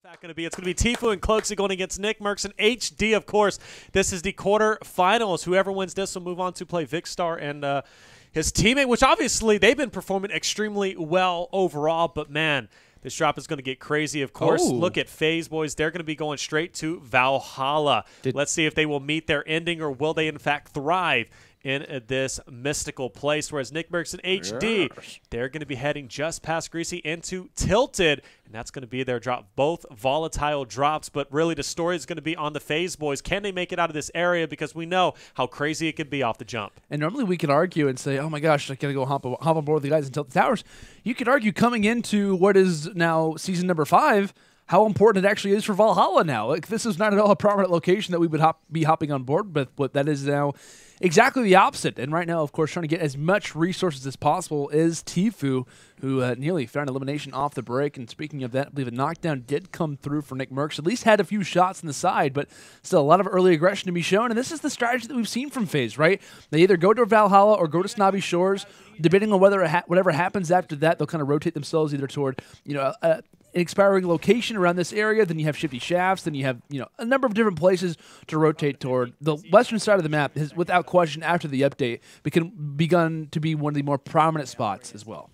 that going to be? It's going to be Tfue and Cloaksy going against NICKMERCS and HD, of course. This is the quarterfinals. Whoever wins this will move on to play Vicstar and his teammate, which obviously they've been performing extremely well overall. But, man, this drop is going to get crazy, of course. Look at FaZe, boys. They're going to be going straight to Valhalla. Let's see if they will meet their ending or will they, in fact, thrive in this mystical place. Whereas NICKMERCS and HD, they're going to be heading just past Greasy into Tilted, and that's going to be their drop. Both volatile drops, but really the story is going to be on the FaZe boys. Can they make it out of this area? Because we know how crazy it could be off the jump. And normally we could argue and say, oh my gosh, I got to go hop on board with the guys in Tilted Towers. You could argue coming into what is now season number 5, how important it actually is for Valhalla now. Like, this is not at all a prominent location that we would be hopping on board, but what that is now exactly the opposite. And right now, of course, trying to get as much resources as possible is Tfue, who nearly found elimination off the break. And speaking of that, I believe a knockdown did come through for NICKMERCS. At least had a few shots in the side, but still a lot of early aggression to be shown. And this is the strategy that we've seen from FaZe, right? They either go to Valhalla or go to Snobby Shores. Depending on whether whatever happens after that, they'll kind of rotate themselves either toward, an expiring location around this area. Then you have Shifty Shafts. Then you have, a number of different places to rotate toward. The western side of the map has, without question, after the update, begun to be one of the more prominent spots as well.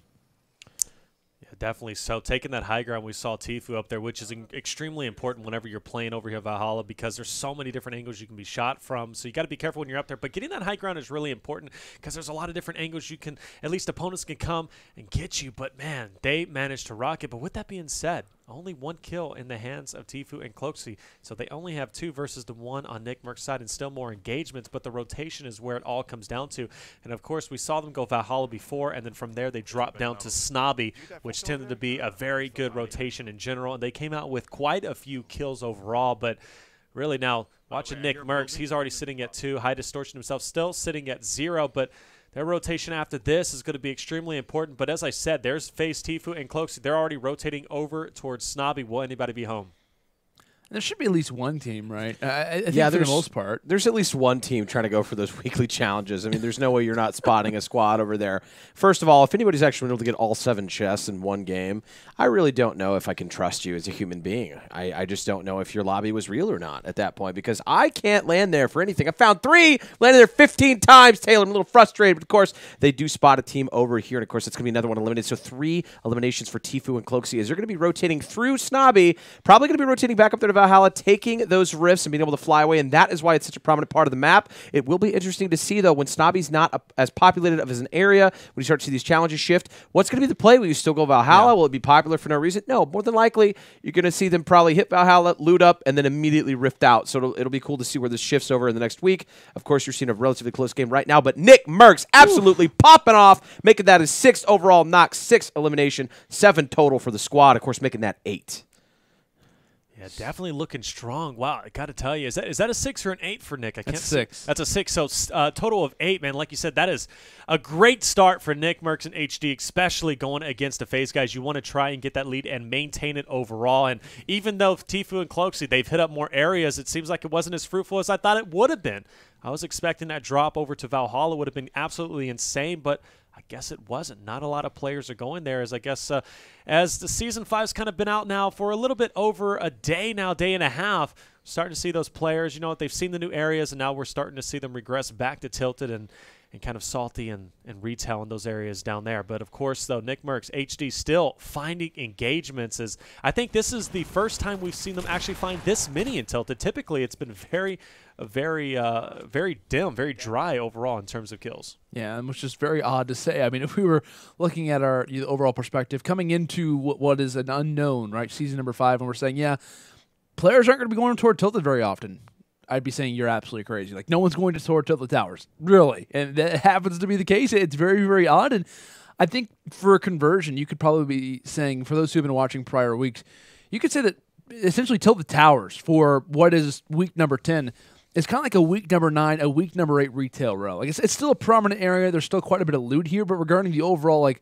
Definitely so. Taking that high ground, we saw Tfue up there, which is extremely important whenever you're playing over here at Valhalla, because there's so many different angles you can be shot from. So you got to be careful when you're up there. But getting that high ground is really important because there's a lot of different angles you can, at least opponents can come and get you. But, man, they managed to rock it. But with that being said, only 1 kill in the hands of Tfue and Cloaksy. So they only have 2 versus the 1 on NICKMERCS' side, and still more engagements. But the rotation is where it all comes down to. And, of course, we saw them go Valhalla before, and then from there they dropped down to Snobby, which tended to be a very good rotation in general. And they came out with quite a few kills overall. But really now, watching NICKMERCS, he's already sitting at 2. HighDistortion himself still sitting at 0. But their rotation after this is going to be extremely important. But as I said, there's FaZe, Tfue, and Cloaksy. They're already rotating over towards Snobby. Will anybody be home? There should be at least one team, right? I think for the most part. There's at least one team trying to go for those weekly challenges. I mean, there's no way you're not spotting a squad over there. First of all, if anybody's actually been able to get all 7 chests in one game, I really don't know if I can trust you as a human being. I just don't know if your lobby was real or not at that point, because I can't land there for anything. I found 3, landed there 15 times. Taylor, I'm a little frustrated, but of course, they do spot a team over here, and of course, it's going to be another one eliminated. So 3 eliminations for Tfue and Cloaksy as they're going to be rotating through Snobby, probably going to be rotating back up there to Valhalla, taking those rifts and being able to fly away, and that is why it's such a prominent part of the map. It will be interesting to see, though, when Snobby's not as populated as an area, when you start to see these challenges shift, what's going to be the play? Will you still go Valhalla? Will it be popular for no reason? No, more than likely, you're going to see them probably hit Valhalla, loot up, and then immediately rift out. So it'll be cool to see where this shifts over in the next week. Of course, you're seeing a relatively close game right now, but NICKMERCS absolutely popping off, making that his 6th overall knock, 6 elimination, 7 total for the squad, of course, making that 8. Yeah, definitely looking strong. Wow, I got to tell you, is that a 6 or an 8 for Nick? I can't. That's 6. That's a 6. So total of 8, man. Like you said, that is a great start for NICKMERCS and HD, especially going against the FaZe guys. You want to try and get that lead and maintain it overall. And even though Tfue and Cloaksy, they've hit up more areas, it seems like it wasn't as fruitful as I thought it would have been. I was expecting that drop over to Valhalla would have been absolutely insane, but I guess it wasn't. Not a lot of players are going there, as I guess as the Season 5's kind of been out now for a little bit over a day now, day and a half, starting to see those players, they've seen the new areas, and now we're starting to see them regress back to Tilted and kind of Salty and retail in those areas down there. But, of course, though, NICKMERCS HD still finding engagements. I think this is the first time we've seen them actually find this many in Tilted. Typically, it's been very dim, very dry overall in terms of kills. Yeah, which is very odd to say. I mean, if we were looking at our overall perspective, coming into what is an unknown, right, season number 5, and we're saying, yeah, players aren't going to be going toward Tilted very often, I'd be saying you're absolutely crazy. Like, no one's going to toward Tilted Towers, really. And that happens to be the case. It's very, very odd. And I think for a conversion, you could probably be saying, for those who have been watching prior weeks, you could say that essentially Tilted Towers for what is week number 10 is kind of like a week number 9, a week number 8 retail row. Like, it's still a prominent area. There's still quite a bit of loot here, but regarding the overall, like,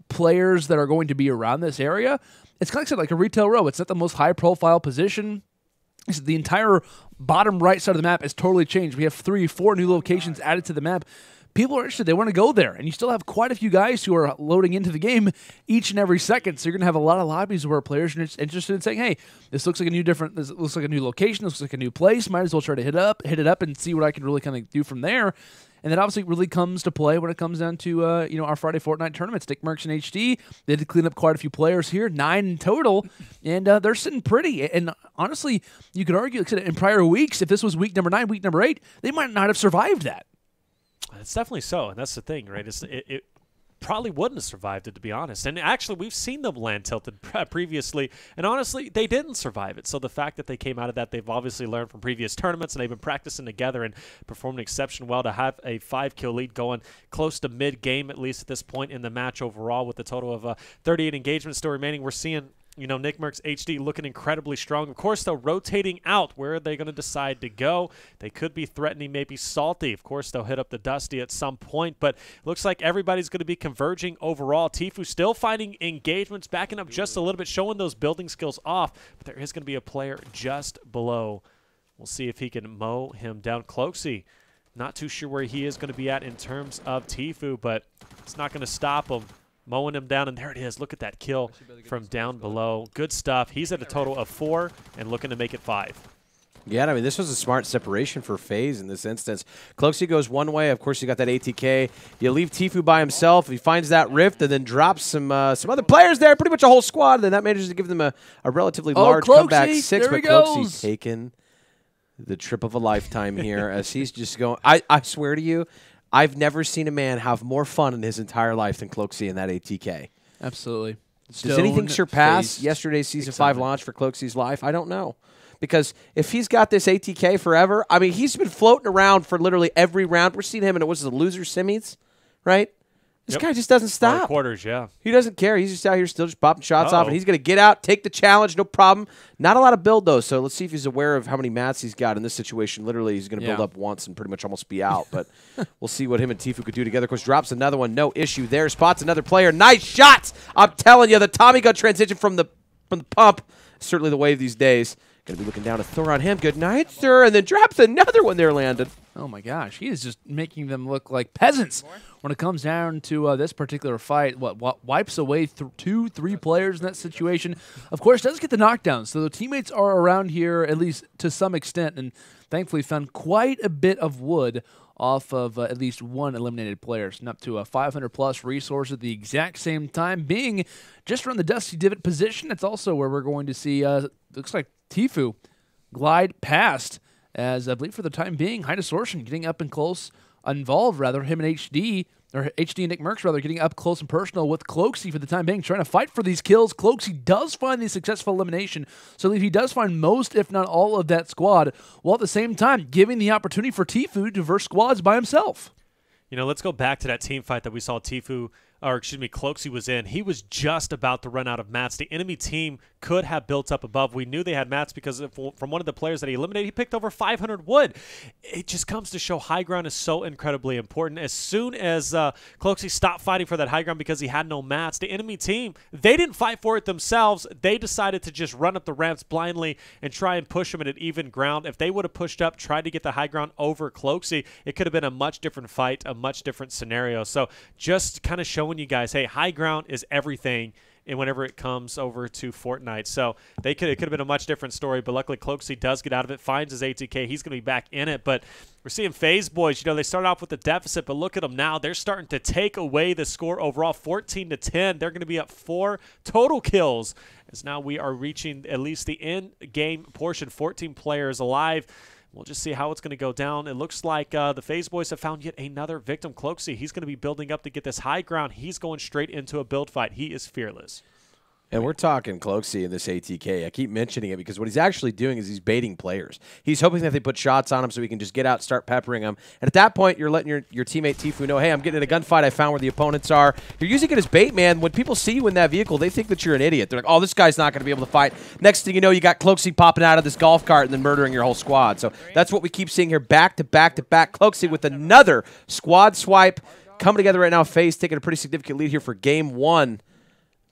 players that are going to be around this area, it's kind of like a retail row. It's not the most high-profile position. The entire bottom right side of the map is totally changed. We have 3, 4 new locations added to the map. people are interested. They want to go there. And you still have quite a few guys who are loading into the game each and every second. So you're going to have a lot of lobbies where players are interested in saying, hey, this looks like this looks like a new location. This looks like a new place. Might as well try to hit it up and see what I can really kind of do from there. And that obviously really comes to play when it comes down to our Friday Fortnite tournaments. NICKMERCS and HD, they did clean up quite a few players here, 9 in total, and they're sitting pretty. And honestly, you could argue, like I said, in prior weeks, if this was week number 9, week number 8, they might not have survived that. It's definitely so, and that's the thing, right? It probably wouldn't have survived it, to be honest. And actually, we've seen them land tilted previously, and honestly, they didn't survive it. So the fact that they came out of that, they've obviously learned from previous tournaments, and they've been practicing together and performed exceptionally well to have a 5-kill lead going close to mid-game, at least at this point in the match overall, with a total of 38 engagements still remaining. We're seeing NICKMERCS HD looking incredibly strong. Of course, though, rotating out. Where are they going to decide to go? They could be threatening maybe Salty. Of course, they'll hit up the Dusty at some point, but looks like everybody's going to be converging overall. Tfue still finding engagements, backing up just a little bit, showing those building skills off, but there is going to be a player just below. We'll see if he can mow him down. Cloaksy, not too sure where he is going to be at in terms of Tfue, but it's not going to stop him. Mowing him down, and there it is. Look at that kill from down below. Good stuff. He's at a total of 4 and looking to make it 5. Yeah, I mean, this was a smart separation for FaZe in this instance. Cloaksy goes one way. Of course, you got that ATK. You leave Tfue by himself. He finds that rift and then drops some other players there, pretty much a whole squad. And then that manages to give them a relatively large comeback 6. But Cloaksy's taken the trip of a lifetime here as he's just going. I swear to you, I've never seen a man have more fun in his entire life than Cloaksy in that ATK. Absolutely. Does anything surpass yesterday's Season 5 launch for Cloaksy's life? I don't know. Because if he's got this ATK forever, I mean, he's been floating around for literally every round. We're seeing him in the loser semis, right? This guy just doesn't stop. Quarters, yeah. He doesn't care. He's just out here still just popping shots off, and he's going to get out, take the challenge, no problem. Not a lot of build, though, so let's see if he's aware of how many mats he's got in this situation. Literally, he's going to build up once and pretty much almost be out, but we'll see what him and Tfue could do together. Of course, drops another one, no issue there. Spots another player. Nice shots! I'm telling you, the Tommy gun transition from the pump, certainly the wave these days. Going to be looking down to Thor on him. Good night, sir, and then drops another one there, Landon. Oh, my gosh. He is just making them look like peasants when it comes down to this particular fight. What wipes away 2-3 players in that situation. Of course, does get the knockdown, so the teammates are around here, at least to some extent, and thankfully found quite a bit of wood off of at least one eliminated player. And up to a 500-plus resource at the exact same time, being just around the Dusty Divot position. It's also where we're going to see, looks like Tfue glide past, as I believe for the time being, HighDistortion getting up and close, involved rather, him and HD, or HD and NICKMERCS rather, getting up close and personal with Cloaksy for the time being, trying to fight for these kills. Cloaksy does find the successful elimination, so he does find most, if not all, of that squad, while at the same time giving the opportunity for Tfue to verse squads by himself. Let's go back to that team fight that we saw Cloaksy was in. He was just about to run out of mats. The enemy team could have built up above. We knew they had mats because from one of the players that he eliminated, he picked over 500 wood. It just comes to show high ground is so incredibly important. As soon as Cloaksy stopped fighting for that high ground because he had no mats, the enemy team, they didn't fight for it themselves. They decided to just run up the ramps blindly and try and push him at an even ground. If they would have pushed up, tried to get the high ground over Cloaksy, it could have been a much different fight, a much different scenario. So just kind of showing you guys, hey, high ground is everything, and whenever it comes over to Fortnite. So it could have been a much different story, but luckily Cloaksy does get out of it, finds his ATK. He's going to be back in it, but we're seeing FaZe boys, they started off with a deficit, but look at them now. They're starting to take away the score overall, 14-10. They're going to be up 4 total kills, as now we are reaching at least the end-game portion, 14 players alive. We'll just see how it's going to go down. It looks like the FaZe boys have found yet another victim, Cloaksy. He's going to be building up to get this high ground. He's going straight into a build fight. He is fearless. And we're talking Cloaksy in this ATK. I keep mentioning it because what he's actually doing is he's baiting players. He's hoping that they put shots on him so he can just get out, start peppering them. And at that point, you're letting your teammate Tfue know, hey, I'm getting in a gunfight. I found where the opponents are. You're using it as bait, man. When people see you in that vehicle, they think that you're an idiot. They're like, oh, this guy's not going to be able to fight. Next thing you know, you got Cloaksy popping out of this golf cart and then murdering your whole squad. So that's what we keep seeing here, back to back to back. Cloaksy with another squad swipe. Coming together right now. FaZe taking a pretty significant lead here for game 1.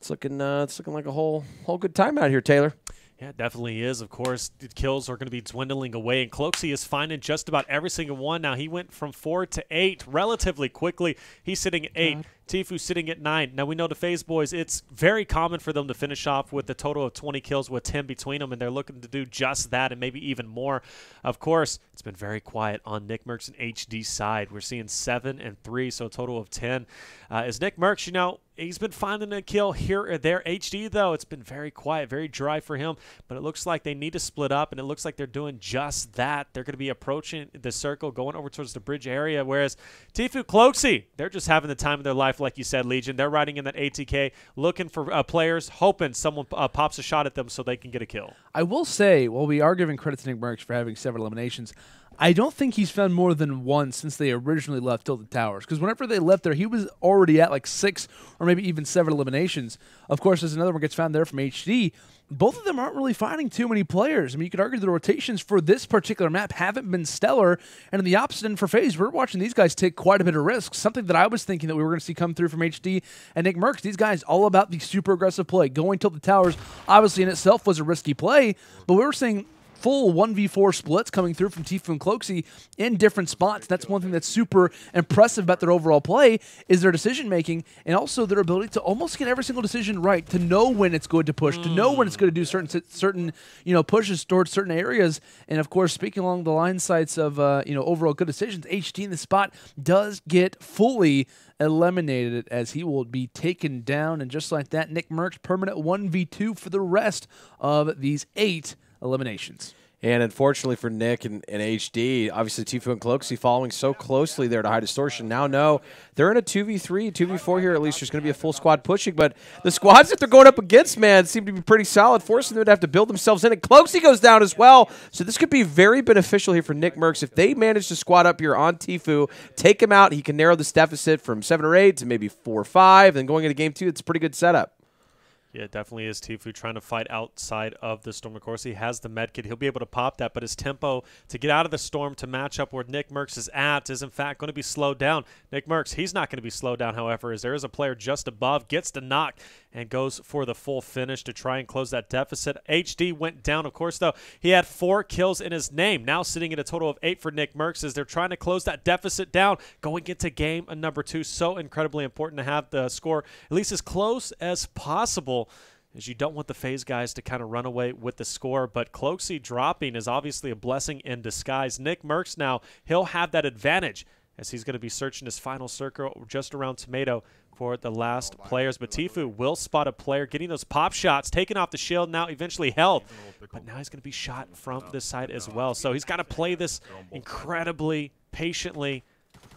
It's looking like a whole good time out here, Taylor. Yeah, it definitely is. Of course, the kills are going to be dwindling away, and Cloaksy is finding just about every single one. Now, he went from 4 to 8 relatively quickly. He's sitting at 8. Tfue sitting at 9. Now, we know the FaZe boys, it's very common for them to finish off with a total of 20 kills with 10 between them, and they're looking to do just that and maybe even more. Of course, it's been very quiet on NICKMERCS and HD side. We're seeing 7 and 3, so a total of 10. As NICKMERCS, you know, he's been finding a kill here or there. HD, though, it's been very quiet, very dry for him, but it looks like they need to split up, and it looks like they're doing just that. They're going to be approaching the circle, going over towards the bridge area, whereas Tfue, Cloaksy, they're just having the time of their life, like you said, Legion. They're riding in that ATK, looking for players, hoping someone pops a shot at them so they can get a kill. I will say, while we are giving credit to NICKMERCS for having several eliminations, I don't think he's found more than one since they originally left Tilted Towers. Because whenever they left there, he was already at like 6 or maybe even 7 eliminations. Of course, as another one gets found there from HD, both of them aren't really finding too many players. I mean, you could argue the rotations for this particular map haven't been stellar. And in the opposite end for FaZe, we're watching these guys take quite a bit of risk. Something that I was thinking that we were going to see come through from HD and NICKMERCS. These guys all about the super aggressive play. Going Tilted Towers, obviously in itself was a risky play, but we were seeing full 1v4 splits coming through from Tfue and Cloaksy in different spots. That's one thing that's super impressive about their overall play is their decision making and also their ability to almost get every single decision right, to know when it's good to push, to know when it's good to do certain pushes towards certain areas. And of course, speaking along the line sides of overall good decisions, HD in the spot does get fully eliminated as he will be taken down, and just like that, NICKMERCS permanent 1v2 for the rest of these 8 eliminations. And unfortunately for Nick and HD, obviously Tfue and Cloaksy following so closely there to HighDistortion. Now know they're in a 2v3, 2v4 here. At least there's going to be a full squad pushing. But the squads that they're going up against, man, seem to be pretty solid, forcing them to have to build themselves in. And Cloaksy goes down as well. So this could be very beneficial here for NICKMERCS. If they manage to squad up here on Tfue, take him out, he can narrow this deficit from 7 or 8 to maybe 4 or 5. And going into game 2, it's a pretty good setup. Yeah, it definitely is. Tfue trying to fight outside of the storm. Of course, he has the med kit. He'll be able to pop that, but his tempo to get out of the storm to match up where NICKMERCS is at is, in fact, going to be slowed down. NICKMERCS, he's not going to be slowed down, however, as there is a player just above, gets the knock, and goes for the full finish to try and close that deficit. HD went down, of course, though. He had 4 kills in his name, now sitting at a total of 8 for NICKMERCS as they're trying to close that deficit down, going into game number 2. So incredibly important to have the score at least as close as possible, as you don't want the FaZe guys to kind of run away with the score. But Cloaksy dropping is obviously a blessing in disguise. NICKMERCS now, he'll have that advantage as he's going to be searching his final circle just around Tomato for the last players. But Tfue will spot a player, getting those pop shots, taking off the shield, now eventually held. But now he's going to be shot from this side as well. So he's got to play this incredibly patiently,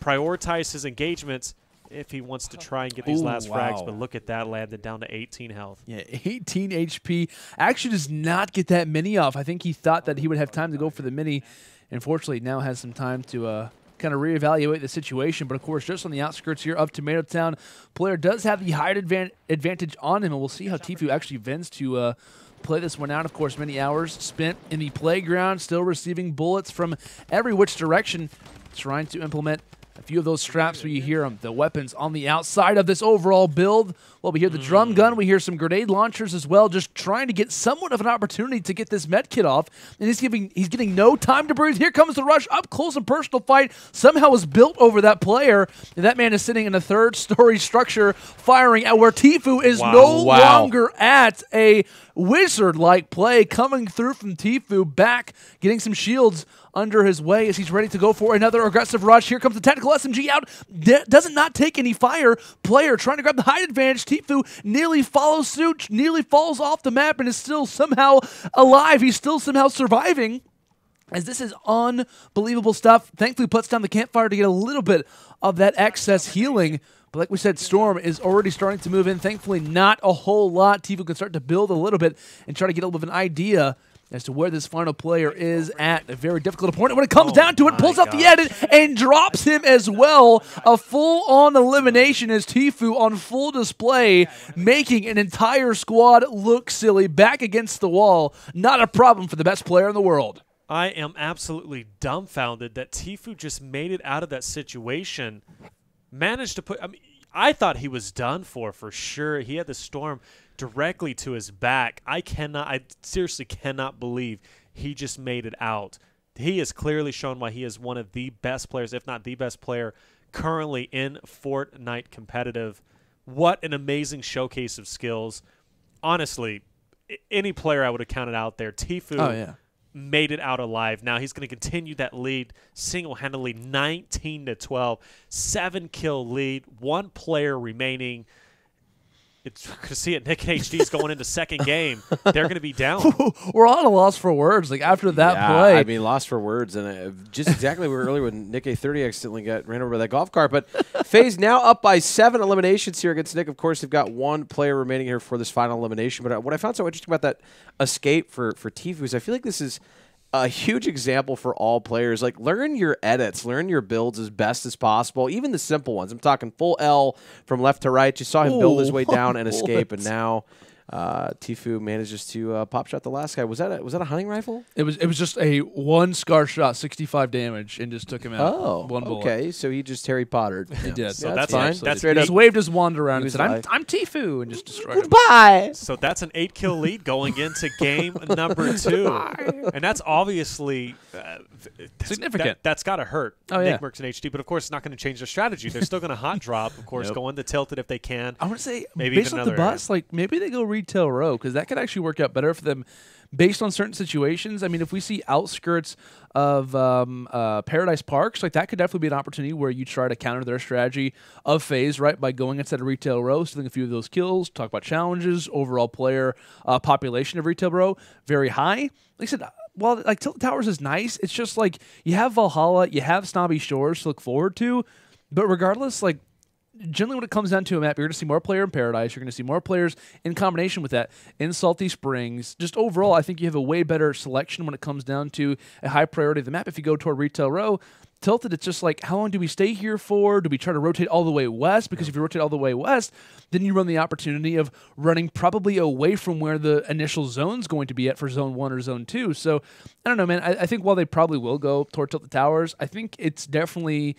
prioritize his engagements if he wants to try and get these last frags. But look at that, landed down to 18 health. Yeah, 18 HP. Actually does not get that mini off. I think he thought that he would have time to go for the mini. Unfortunately, now has some time to kind of reevaluate the situation. But of course, just on the outskirts here of Tomato Town, player does have the height advantage on him, and we'll see how Tfue actually vents to play this one out. Of course, many hours spent in the playground, still receiving bullets from every which direction, trying to implement a few of those straps where you hear them, the weapons on the outside of this overall build. Well, we hear the drum gun, we hear some grenade launchers as well, just trying to get somewhat of an opportunity to get this med kit off. And he's getting no time to breathe. Here comes the rush, up close and personal fight. Somehow was built over that player, and that man is sitting in a 3rd-story structure, firing at where Tfue is no longer at. A wizard-like play coming through from Tfue, back, getting some shields under his way as he's ready to go for another aggressive rush. Here comes the tactical SMG out. Doesn't not take any fire. Player trying to grab the height advantage. Tfue nearly follows suit, nearly falls off the map and is still somehow alive. He's still somehow surviving, as this is unbelievable stuff. Thankfully puts down the campfire to get a little bit of that excess healing. But like we said, Storm is already starting to move in. Thankfully not a whole lot. Tfue can start to build a little bit and try to get a little bit of an idea as to where this final player is at. A very difficult opponent when it comes down to it. Pulls out the edit and drops him as well. A full-on elimination as Tfue on full display, making an entire squad look silly. Back against the wall. Not a problem for the best player in the world. I am absolutely dumbfounded that Tfue just made it out of that situation. Managed to put... I thought he was done for sure. He had the Storm directly to his back. I seriously cannot believe he just made it out. He has clearly shown why he is one of the best players, if not the best player, currently in Fortnite competitive. What an amazing showcase of skills. Honestly, any player I would have counted out there. Tfue made it out alive. Now he's going to continue that lead single-handedly, 19-12, 7-kill lead, 1 player remaining. It's to see it. Nick and HD's going into second game. They're going to be down. We're on a loss for words. Like after that play, I mean, lost for words, and just exactly where earlier when Nick A30 accidentally got ran over by that golf cart. But FaZe now up by 7 eliminations here against Nick. Of course, they've got 1 player remaining here for this final elimination. But what I found so interesting about that escape for Tfue is I feel like this is a huge example for all players. Like, learn your edits, learn your builds as best as possible, even the simple ones. I'm talking full L from left to right. You saw him build his way down and escape, and now Tfue manages to pop shot the last guy. Was that a hunting rifle? It was just a 1 scar shot, 65 damage, and just took him out. Oh, 1 bullet. Okay, so he just Harry Pottered. He did. So that's fine. fine. That's straight He up. just waved his wand around and was said, live. I'm Tfue, and just destroyed him. Goodbye. So that's an 8-kill lead going into game number 2. And that's obviously Significant. That's got to hurt Oh, yeah. NICKMERCS and HD, but of course it's not going to change their strategy. They're still going to hot drop, of course, go into tilted if they can. I want to say, Maybe based even off the another bus, like maybe they go retail row because that could actually work out better for them based on certain situations. I mean, if we see outskirts of Paradise Parks, like that could definitely be an opportunity where you try to counter their strategy of FaZe, right, by going instead of retail row, stealing a few of those kills, talk about challenges, overall player population of retail row, very high. Like I said, well, like Tilted Towers is nice. It's just like you have Valhalla, you have Snobby Shores to look forward to, but regardless, like, generally when it comes down to a map, you're going to see more player in Paradise. You're going to see more players in combination with that in Salty Springs. Just overall, I think you have a way better selection when it comes down to a high priority of the map. If you go toward Retail Row, Tilted, it's just like, how long do we stay here for? Do we try to rotate all the way west? Because if you rotate all the way west, then you run the opportunity of running probably away from where the initial zone's going to be at for Zone 1 or Zone 2. So, I don't know, man. I think while they probably will go toward Tilted Towers, I think it's definitely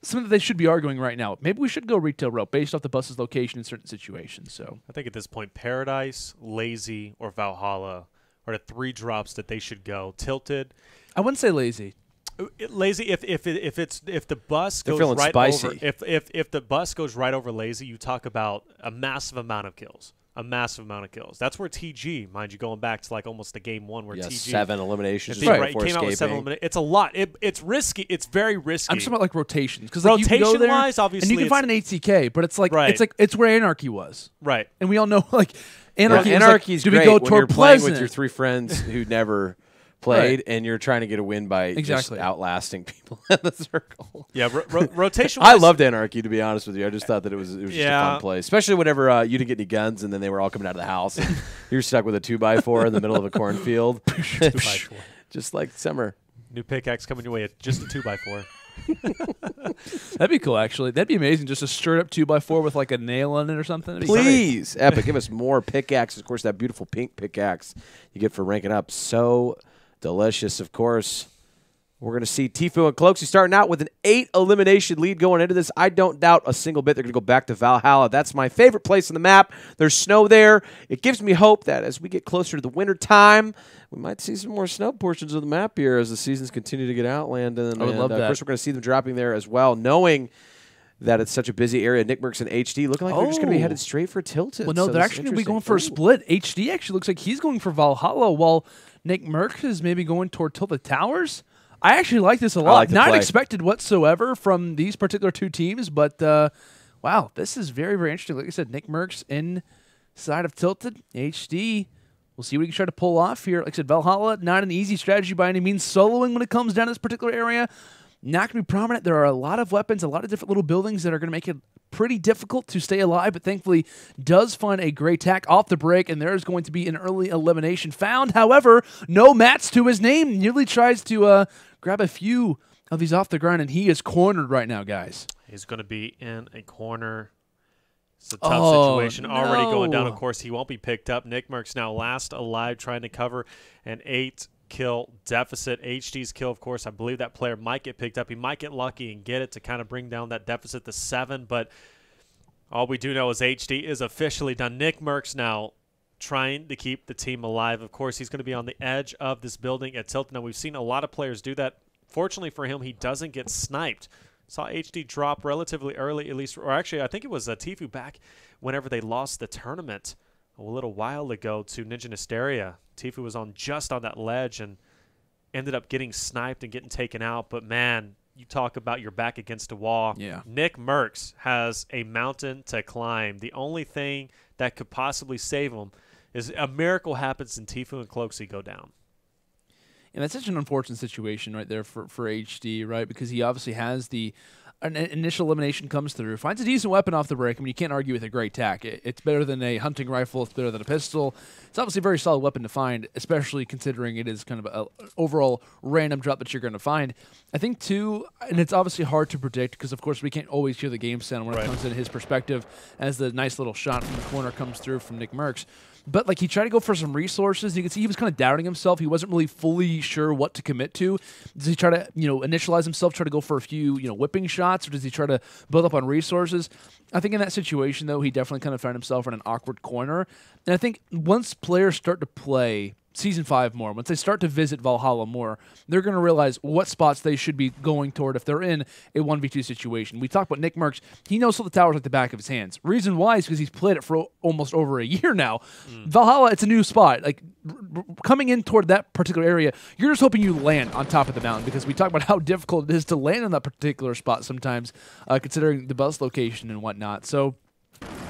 something that they should be arguing right now. Maybe we should go retail row based off the bus's location in certain situations. So I think at this point, Paradise, Lazy, or Valhalla are the 3 drops that they should go. Tilted, I wouldn't say Lazy. Lazy. If the bus They're goes feeling right spicy. over, if the bus goes right over Lazy, you talk about a massive amount of kills. A massive amount of kills. That's where TG, mind you, going back to like almost the game 1 where TG 7 eliminations just right, before came out with 7 escaping. eliminations. It's a lot. It's risky. It's very risky. I'm just talking about like rotations because like, you can go there rotation-wise, obviously, and you can find an ATK, but it's like it's where Anarchy was, right. and we all know like Anarchy. Anarchy's do great we go when toward you're playing Pleasant? with your 3 friends who never played, and you're trying to get a win by just outlasting people in the circle. Yeah, rotation. I loved Anarchy, to be honest with you. I just thought that it was just a fun play, especially whenever you didn't get any guns, and then they were all coming out of the house, and you're stuck with a 2x4 in the middle of a cornfield, 2x4. just like Summer. New pickaxe coming your way. Just a 2x4. That'd be cool, actually. That'd be amazing. Just a straight up 2x4 with like a nail in it or something. That'd be Please, Epic, give us more pickaxes. Of course, that beautiful pink pickaxe you get for ranking up. So delicious, of course. We're going to see Tfue and Cloaksy starting out with an 8 elimination lead going into this. I don't doubt a single bit they're going to go back to Valhalla. That's my favorite place on the map. There's snow there. It gives me hope that as we get closer to the winter time, we might see some more snow portions of the map here as the seasons continue to get outlanded. I would love that. Of course, we're going to see them dropping there as well, knowing that it's such a busy area. NICKMERCS and HD looking like they're just going to be headed straight for Tilted. Well, no, so they're actually going to be going for a split. HD actually looks like he's going for Valhalla, while NICKMERCS is maybe going toward Tilted Towers. I actually like this a lot. Like Not expected whatsoever from these particular 2 teams, but wow, this is very, very interesting. Like I said, NICKMERCS inside of Tilted. HD, we'll see what he can try to pull off here. Like I said, Valhalla, not an easy strategy by any means. Soloing when it comes down to this particular area, not going to be prominent. There are a lot of weapons, a lot of different little buildings that are going to make it pretty difficult to stay alive, but thankfully does find a great tack off the break, and there's going to be an early elimination found. However, no mats to his name. Nearly tries to grab a few of these off the ground, and he is cornered right now, guys. He's going to be in a corner. It's a tough situation. Already going down. Of course, he won't be picked up. NICKMERCS now last alive, trying to cover an 8-kill deficit. HD's kill, of course, I believe that player might get picked up. He might get lucky and get it to kind of bring down that deficit to 7, but All we do know is HD is officially done. NICKMERCS now trying to keep the team alive. Of course, he's going to be on the edge of this building at Tilton. Now, we've seen a lot of players do that. Fortunately for him, he doesn't get sniped. Saw HD drop relatively early, at least, or actually, I think it was Tfue back whenever they lost the tournament a little while ago to Ninja Hysteria. Tfue was just on that ledge and ended up getting sniped and getting taken out. But, man, you talk about your back against a wall. Yeah. NICKMERCS has a mountain to climb. The only thing that could possibly save him is a miracle happens and Tfue and Cloaksy go down. And that's such an unfortunate situation right there for HD, right? Because he obviously has an initial elimination comes through, finds a decent weapon off the break. I mean, you can't argue with a great tack. It's better than a hunting rifle. It's better than a pistol. It's obviously a very solid weapon to find, especially considering it is kind of an overall random drop that you're going to find. I think, too, and it's obviously hard to predict because, of course, we can't always hear the game sound when it comes into his perspective as the nice little shot from the corner comes through from NICKMERCS. But, like, he tried to go for some resources. You can see he was kind of doubting himself. He wasn't really fully sure what to commit to. Does he try to, initialize himself, try to go for a few, whipping shots, or does he try to build up on resources? I think in that situation, though, he definitely kind of found himself in an awkward corner. And I think once players start to play Season 5 more, once they start to visit Valhalla more, they're going to realize what spots they should be going toward if they're in a 1v2 situation. We talked about NICKMERCS. He knows the towers like the back of his hands. Reason why is because he's played it for almost over a year now. Valhalla, it's a new spot. Like, coming in toward that particular area, you're just hoping you land on top of the mountain because we talk about how difficult it is to land in that particular spot sometimes, considering the bus location and whatnot. So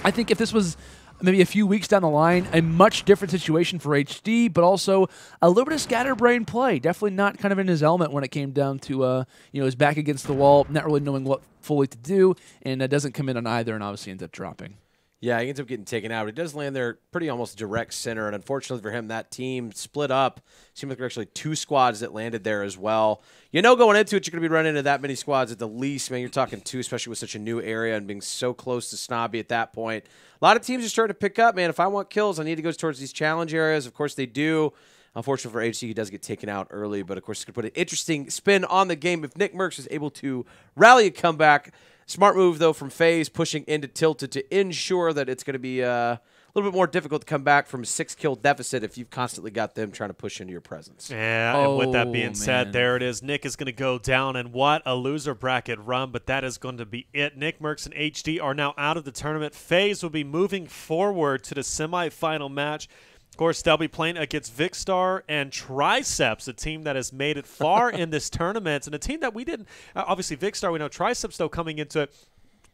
I think if this was maybe a few weeks down the line, a much different situation for HD, but also a little bit of scatterbrain play. Definitely not kind of in his element when it came down to his back against the wall, not really knowing what fully to do, and doesn't commit on either, and obviously ends up dropping. Yeah, he ends up getting taken out. He does land there pretty almost direct center, and unfortunately for him, that team split up. Seemed like there were actually 2 squads that landed there as well. Going into it, you're going to be running into that many squads at the least. Man, you're talking 2, especially with such a new area and being so close to Snobby at that point. A lot of teams are starting to pick up, man. If I want kills, I need to go towards these challenge areas. Of course, they do. Unfortunately for HD, he does get taken out early, but of course, it's going to put an interesting spin on the game if NICKMERCS is able to rally a comeback. Smart move, though, from FaZe, pushing into Tilted to ensure that it's going to be a little bit more difficult to come back from a 6-kill deficit if you've constantly got them trying to push into your presence. Yeah, and with that being said, there it is. Nick is going to go down, and what a loser bracket run, but that is going to be it. NICKMERCS and HD are now out of the tournament. FaZe will be moving forward to the semifinal match. Of course, they'll be playing against Vikkstar and Triceps, a team that has made it far in this tournament, and a team that we didn't. Obviously, Vikkstar, we know. Triceps, though, coming into it,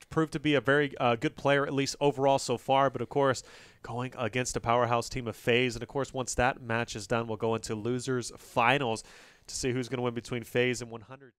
proved to be a very good player, at least overall so far. But, of course, going against a powerhouse team of FaZe. And, of course, once that match is done, we'll go into losers finals to see who's going to win between FaZe and 100.